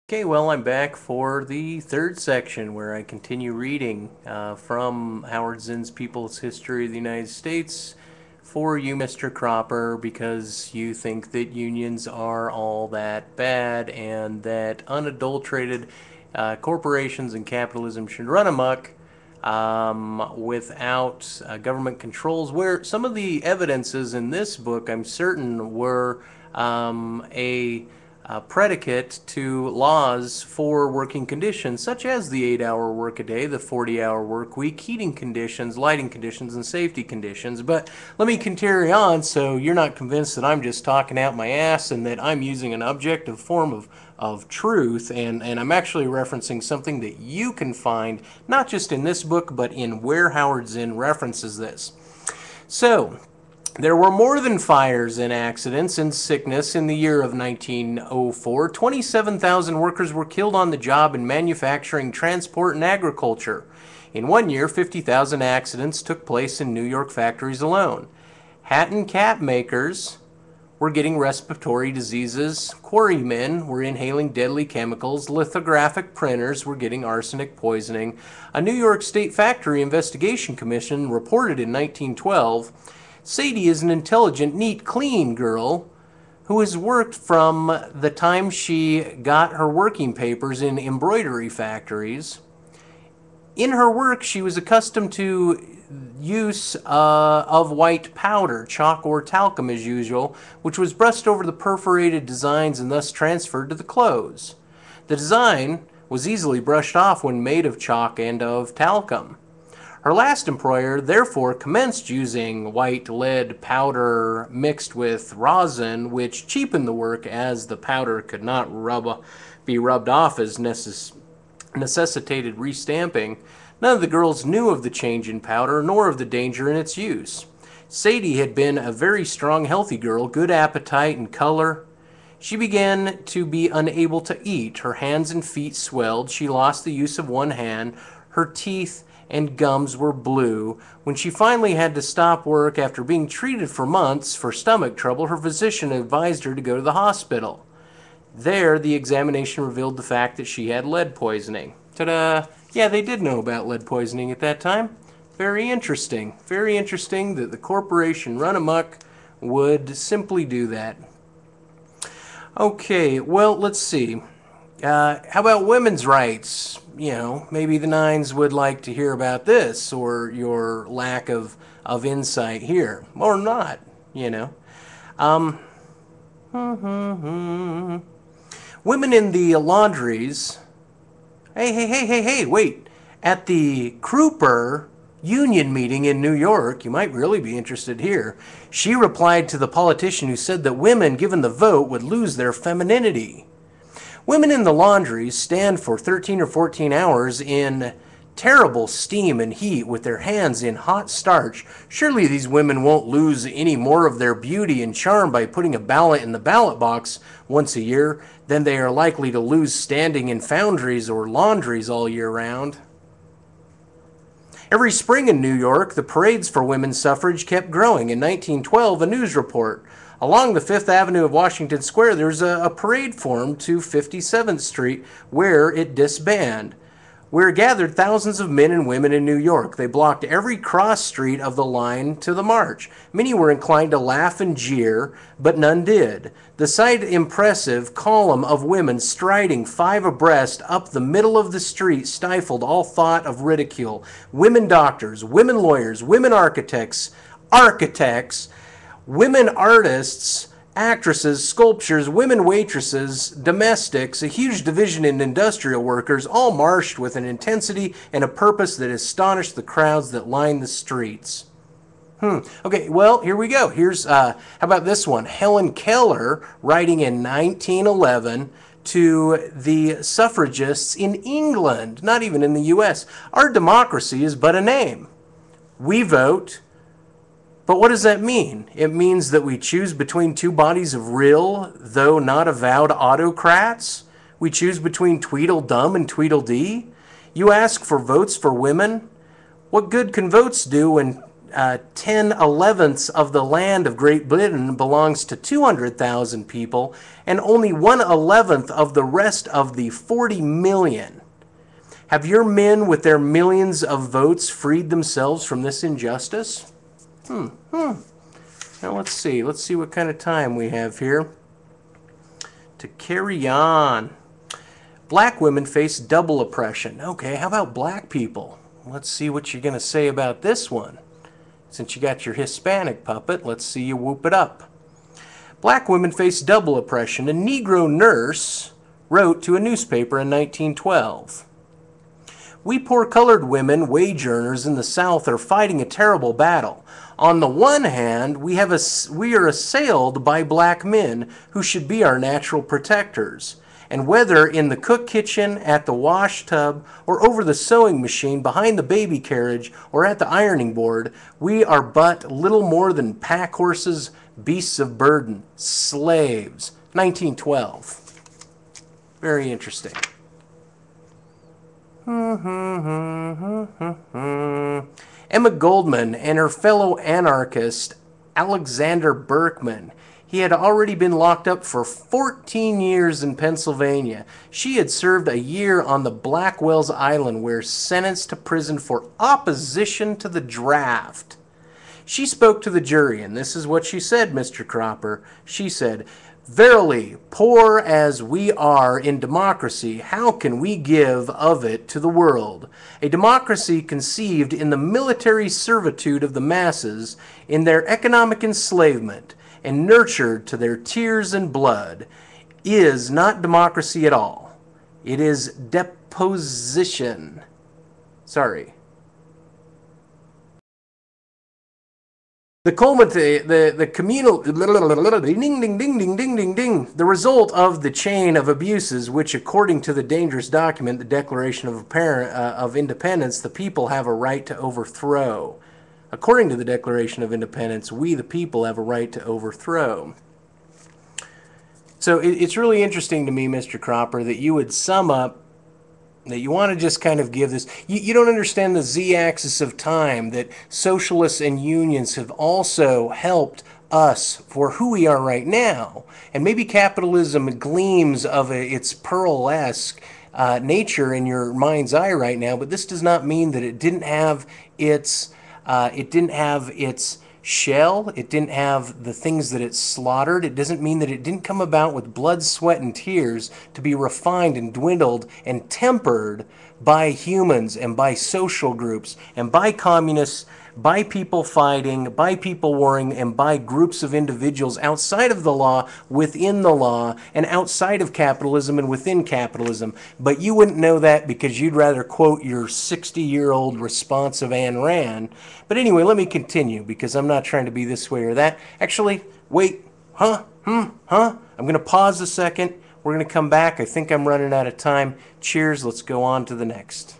Okay, well, I'm back for the third section where I continue reading from Howard Zinn's People's History of the United States for you, Mr. Cropper, because you think that unions are all that bad and that unadulterated corporations and capitalism should run amok without government controls, where some of the evidences in this book, I'm certain, were a predicate to laws for working conditions, such as the 8-hour workaday, the 40-hour work week, heating conditions, lighting conditions, and safety conditions. But let me carry on so you're not convinced that I'm just talking out my ass and that I'm using an objective form of truth, and I'm actually referencing something that you can find not just in this book, but in where Howard Zinn references this. So, there were more than fires and accidents and sickness in the year of 1904. 27,000 workers were killed on the job in manufacturing, transport, and agriculture. In one year, 50,000 accidents took place in New York factories alone. Hat and cap makers were getting respiratory diseases. Quarrymen were inhaling deadly chemicals. Lithographic printers were getting arsenic poisoning. A New York State Factory Investigation Commission reported in 1912, Sadie is an intelligent, neat, clean girl who has worked from the time she got her working papers in embroidery factories. In her work, she was accustomed to use of white powder, chalk or talcum as usual, which was brushed over the perforated designs and thus transferred to the clothes. The design was easily brushed off when made of chalk and of talcum. Her last employer therefore commenced using white lead powder mixed with rosin, which cheapened the work as the powder could not be rubbed off as necessitated restamping. None of the girls knew of the change in powder nor of the danger in its use. Sadie had been a very strong, healthy girl, good appetite and color. She began to be unable to eat. Her hands and feet swelled. She lost the use of one hand. Her teeth and gums were blue. When she finally had to stop work after being treated for months for stomach trouble, her physician advised her to go to the hospital. There, the examination revealed the fact that she had lead poisoning. Ta-da! Yeah, they did know about lead poisoning at that time. Very interesting. Very interesting that the corporation run amok would simply do that. Okay, well, let's see. How about women's rights? You know, maybe the Nines would like to hear about this, or your lack of insight here. Or not, you know. Women in the laundries. Hey, wait. At the Kruper union meeting in New York, you might really be interested here, she replied to the politician who said that women, given the vote, would lose their femininity. Women in the laundries stand for 13 or 14 hours in terrible steam and heat with their hands in hot starch. Surely these women won't lose any more of their beauty and charm by putting a ballot in the ballot box once a year than they are likely to lose standing in foundries or laundries all year round. Every spring in New York, the parades for women's suffrage kept growing. In 1912, a news report. Along the 5th Avenue of Washington Square, there's a parade formed to 57th Street where it disbanded. Where gathered thousands of men and women in New York. They blocked every cross street of the line to the march. Many were inclined to laugh and jeer, but none did. The sight impressive column of women striding 5 abreast up the middle of the street stifled all thought of ridicule. Women doctors, women lawyers, women architects, women artists, actresses, sculptors, women waitresses, domestics, a huge division in industrial workers, all marched with an intensity and a purpose that astonished the crowds that lined the streets. Okay, well, here we go. Here's, how about this one? Helen Keller, writing in 1911 to the suffragists in England, not even in the U.S. Our democracy is but a name. We vote. But what does that mean? It means that we choose between two bodies of real, though not avowed autocrats? We choose between Tweedledum and Tweedledee? You ask for votes for women? What good can votes do when 10/11ths of the land of Great Britain belongs to 200,000 people, and only 1/11th of the rest of the 40 million. Have your men with their millions of votes freed themselves from this injustice? Now let's see. Let's see what kind of time we have here to carry on. Black women face double oppression. Okay, how about black people? Let's see what you're going to say about this one. Since you got your Hispanic puppet, let's see you whoop it up. Black women face double oppression. A Negro nurse wrote to a newspaper in 1912. We poor colored women, wage earners in the South, are fighting a terrible battle. On the one hand, we are assailed by black men who should be our natural protectors. And whether in the cook kitchen, at the wash tub, or over the sewing machine, behind the baby carriage, or at the ironing board, we are but little more than pack horses, beasts of burden, slaves. 1912. Very interesting. Emma Goldman and her fellow anarchist, Alexander Berkman. He had already been locked up for 14 years in Pennsylvania. She had served a year on the Blackwell's Island, where sentenced to prison for opposition to the draft. She spoke to the jury, and this is what she said, Mr. Cropper. She said, "Verily, poor as we are in democracy, how can we give of it to the world? A democracy conceived in the military servitude of the masses, in their economic enslavement, and nurtured to their tears and blood, is not democracy at all. It is deposition." Sorry. The communal ding ding ding ding ding ding ding. The result of the chain of abuses, which, according to the dangerous document, the Declaration of Independence, the people have a right to overthrow. According to the Declaration of Independence, we, the people, have a right to overthrow. So it's really interesting to me, Mr. Cropper, that you would sum up, that you want to just kind of give this. You don't understand the z-axis of time, that socialists and unions have also helped us for who we are right now. And maybe capitalism gleams of its pearl-esque nature in your mind's eye right now, but this does not mean that it didn't have its shell, it didn't have the things that it slaughtered. It doesn't mean that it didn't come about with blood, sweat, and tears to be refined and dwindled and tempered by humans and by social groups and by communists, by people fighting, by people warring, and by groups of individuals outside of the law, within the law, and outside of capitalism and within capitalism. But you wouldn't know that because you'd rather quote your 60-year-old response of Ayn Rand. But anyway, let me continue because I'm not trying to be this way or that. Actually, wait, I'm going to pause a second. We're going to come back. I think I'm running out of time. Cheers. Let's go on to the next.